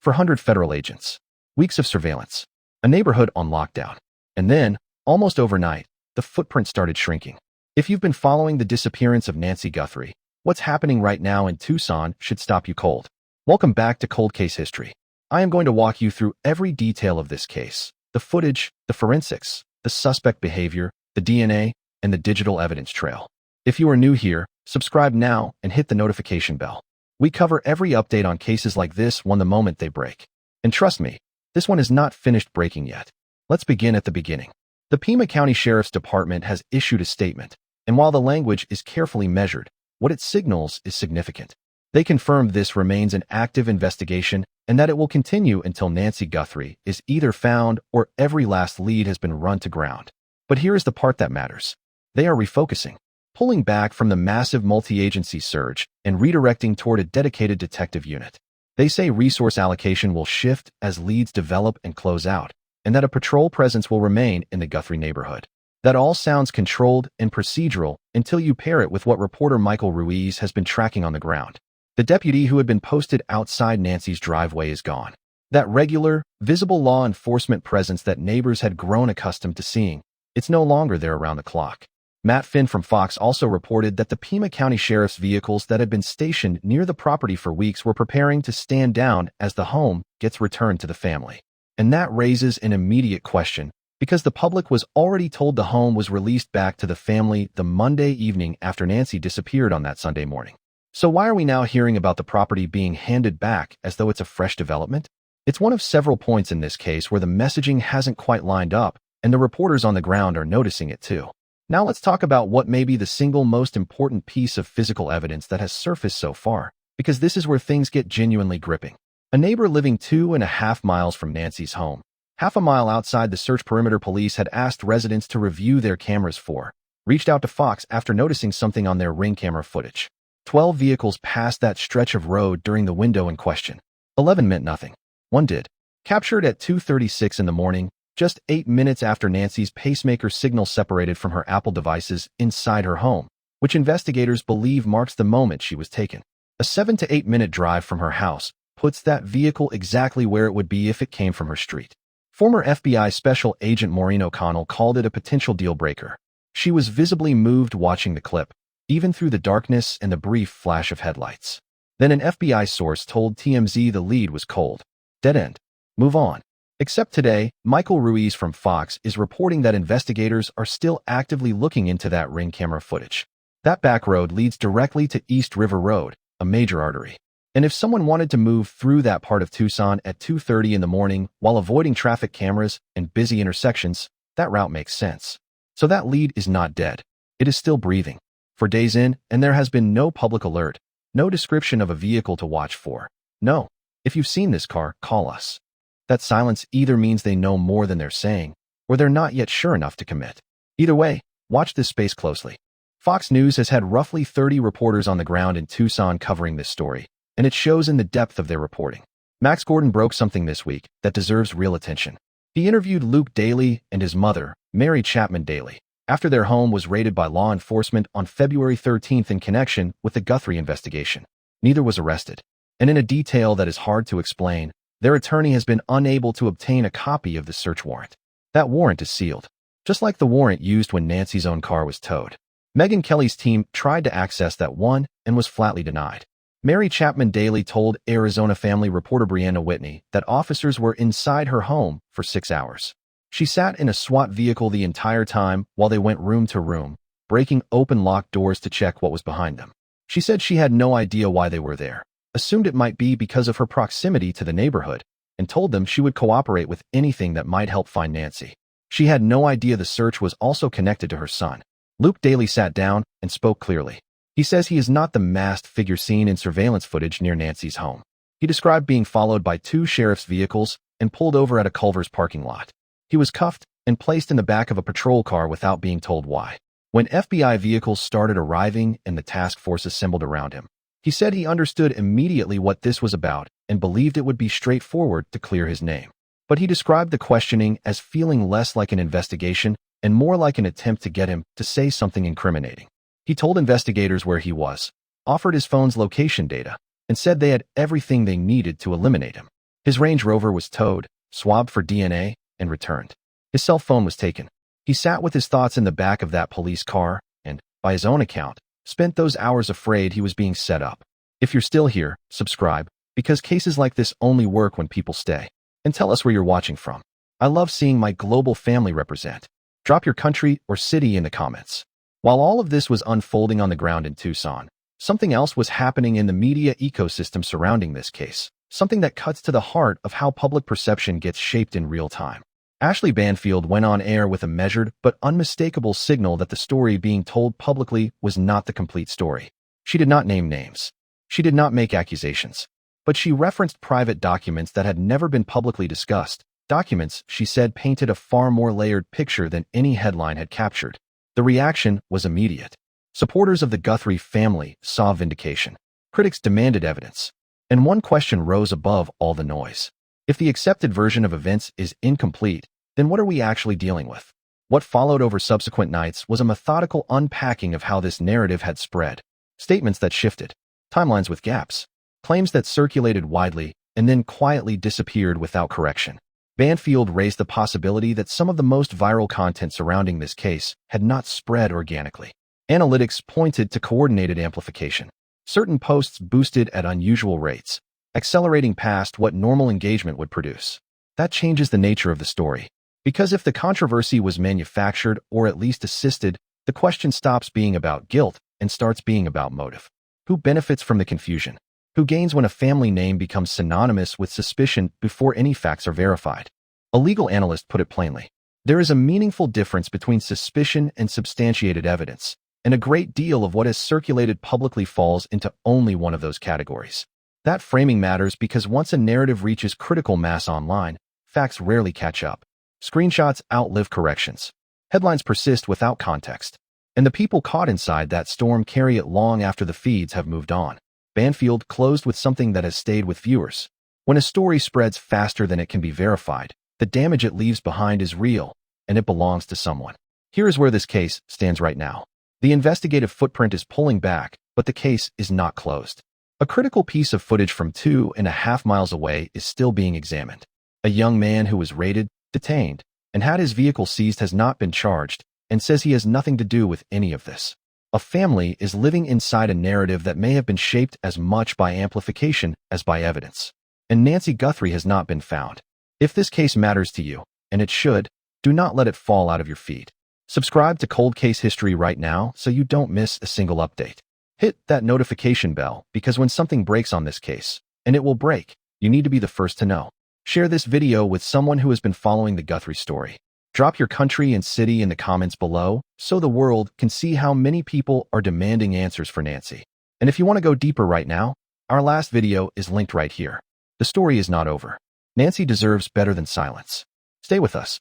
400 federal agents. Weeks of surveillance. A neighborhood on lockdown. And then, almost overnight, the footprint started shrinking. If you've been following the disappearance of Nancy Guthrie, what's happening right now in Tucson should stop you cold. Welcome back to Cold Case History. I am going to walk you through every detail of this case. The footage, the forensics, the suspect behavior, the DNA, and the digital evidence trail. If you are new here, subscribe now and hit the notification bell. We cover every update on cases like this one the moment they break. And trust me, this one is not finished breaking yet. Let's begin at the beginning. The Pima County Sheriff's Department has issued a statement, and while the language is carefully measured, what it signals is significant. They confirm this remains an active investigation and that it will continue until Nancy Guthrie is either found or every last lead has been run to ground. But here is the part that matters. They are refocusing, pulling back from the massive multi-agency surge and redirecting toward a dedicated detective unit. They say resource allocation will shift as leads develop and close out, and that a patrol presence will remain in the Guthrie neighborhood. That all sounds controlled and procedural until you pair it with what reporter Michael Ruiz has been tracking on the ground. The deputy who had been posted outside Nancy's driveway is gone. That regular, visible law enforcement presence that neighbors had grown accustomed to seeing, it's no longer there around the clock. Matt Finn from Fox also reported that the Pima County Sheriff's vehicles that had been stationed near the property for weeks were preparing to stand down as the home gets returned to the family. And that raises an immediate question, because the public was already told the home was released back to the family the Monday evening after Nancy disappeared on that Sunday morning. So why are we now hearing about the property being handed back as though it's a fresh development? It's one of several points in this case where the messaging hasn't quite lined up, and the reporters on the ground are noticing it too. Now let's talk about what may be the single most important piece of physical evidence that has surfaced so far, because this is where things get genuinely gripping. A neighbor living 2.5 miles from Nancy's home, half a mile outside the search perimeter police had asked residents to review their cameras reached out to Fox after noticing something on their Ring camera footage. 12 vehicles passed that stretch of road during the window in question. 11 meant nothing. One did. Captured at 2:36 in the morning, just 8 minutes after Nancy's pacemaker signal separated from her Apple devices inside her home, which investigators believe marks the moment she was taken. A 7 to 8 minute drive from her house puts that vehicle exactly where it would be if it came from her street. Former FBI Special Agent Maureen O'Connell called it a potential deal breaker. She was visibly moved watching the clip, even through the darkness and the brief flash of headlights. Then an FBI source told TMZ the lead was cold. Dead end. Move on. Except today, Michael Ruiz from Fox is reporting that investigators are still actively looking into that Ring camera footage. That back road leads directly to East River Road, a major artery. And if someone wanted to move through that part of Tucson at 2:30 in the morning while avoiding traffic cameras and busy intersections, that route makes sense. So that lead is not dead. It is still breathing. For days in, and there has been no public alert, no description of a vehicle to watch for. No. If you've seen this car, call us. That silence either means they know more than they're saying, or they're not yet sure enough to commit. Either way, watch this space closely. Fox News has had roughly 30 reporters on the ground in Tucson covering this story, and it shows in the depth of their reporting. Max Gordon broke something this week that deserves real attention. He interviewed Luke Daly and his mother, Mary Chapman Daly, after their home was raided by law enforcement on February 13th in connection with the Guthrie investigation. Neither was arrested. And in a detail that is hard to explain, their attorney has been unable to obtain a copy of the search warrant. That warrant is sealed, just like the warrant used when Nancy's own car was towed. Megyn Kelly's team tried to access that one and was flatly denied. Mary Chapman Daly told Arizona Family reporter Brianna Whitney that officers were inside her home for 6 hours. She sat in a SWAT vehicle the entire time while they went room to room, breaking open locked doors to check what was behind them. She said she had no idea why they were there, assumed it might be because of her proximity to the neighborhood, and told them she would cooperate with anything that might help find Nancy. She had no idea the search was also connected to her son. Luke Daly sat down and spoke clearly. He says he is not the masked figure seen in surveillance footage near Nancy's home. He described being followed by 2 sheriff's vehicles and pulled over at a Culver's parking lot. He was cuffed and placed in the back of a patrol car without being told why. When FBI vehicles started arriving and the task force assembled around him, he said he understood immediately what this was about and believed it would be straightforward to clear his name. But he described the questioning as feeling less like an investigation and more like an attempt to get him to say something incriminating. He told investigators where he was, offered his phone's location data, and said they had everything they needed to eliminate him. His Range Rover was towed, swabbed for DNA, and returned. His cell phone was taken. He sat with his thoughts in the back of that police car and, by his own account, spent those hours afraid he was being set up. If you're still here, subscribe, because cases like this only work when people stay. And tell us where you're watching from. I love seeing my global family represent. Drop your country or city in the comments. While all of this was unfolding on the ground in Tucson, something else was happening in the media ecosystem surrounding this case, something that cuts to the heart of how public perception gets shaped in real time. Ashleigh Banfield went on air with a measured but unmistakable signal that the story being told publicly was not the complete story. She did not name names. She did not make accusations. But she referenced private documents that had never been publicly discussed. Documents, she said, painted a far more layered picture than any headline had captured. The reaction was immediate. Supporters of the Guthrie family saw vindication. Critics demanded evidence. And one question rose above all the noise. If the accepted version of events is incomplete, then what are we actually dealing with? What followed over subsequent nights was a methodical unpacking of how this narrative had spread. Statements that shifted. Timelines with gaps. Claims that circulated widely and then quietly disappeared without correction. Banfield raised the possibility that some of the most viral content surrounding this case had not spread organically. Analytics pointed to coordinated amplification. Certain posts boosted at unusual rates, accelerating past what normal engagement would produce. That changes the nature of the story. Because if the controversy was manufactured or at least assisted, the question stops being about guilt and starts being about motive. Who benefits from the confusion? Who gains when a family name becomes synonymous with suspicion before any facts are verified? A legal analyst put it plainly. There is a meaningful difference between suspicion and substantiated evidence, and a great deal of what is circulated publicly falls into only one of those categories. That framing matters because once a narrative reaches critical mass online, facts rarely catch up. Screenshots outlive corrections. Headlines persist without context. And the people caught inside that storm carry it long after the feeds have moved on. Banfield closed with something that has stayed with viewers. When a story spreads faster than it can be verified, the damage it leaves behind is real, and it belongs to someone. Here is where this case stands right now. The investigative footprint is pulling back, but the case is not closed. A critical piece of footage from 2.5 miles away is still being examined. A young man who was raided, detained, and had his vehicle seized has not been charged, and says he has nothing to do with any of this. A family is living inside a narrative that may have been shaped as much by amplification as by evidence. And Nancy Guthrie has not been found. If this case matters to you, and it should, do not let it fall out of your feed. Subscribe to Cold Case History right now so you don't miss a single update. Hit that notification bell because when something breaks on this case, and it will break, you need to be the first to know. Share this video with someone who has been following the Guthrie story. Drop your country and city in the comments below so the world can see how many people are demanding answers for Nancy. And if you want to go deeper right now, our last video is linked right here. The story is not over. Nancy deserves better than silence. Stay with us.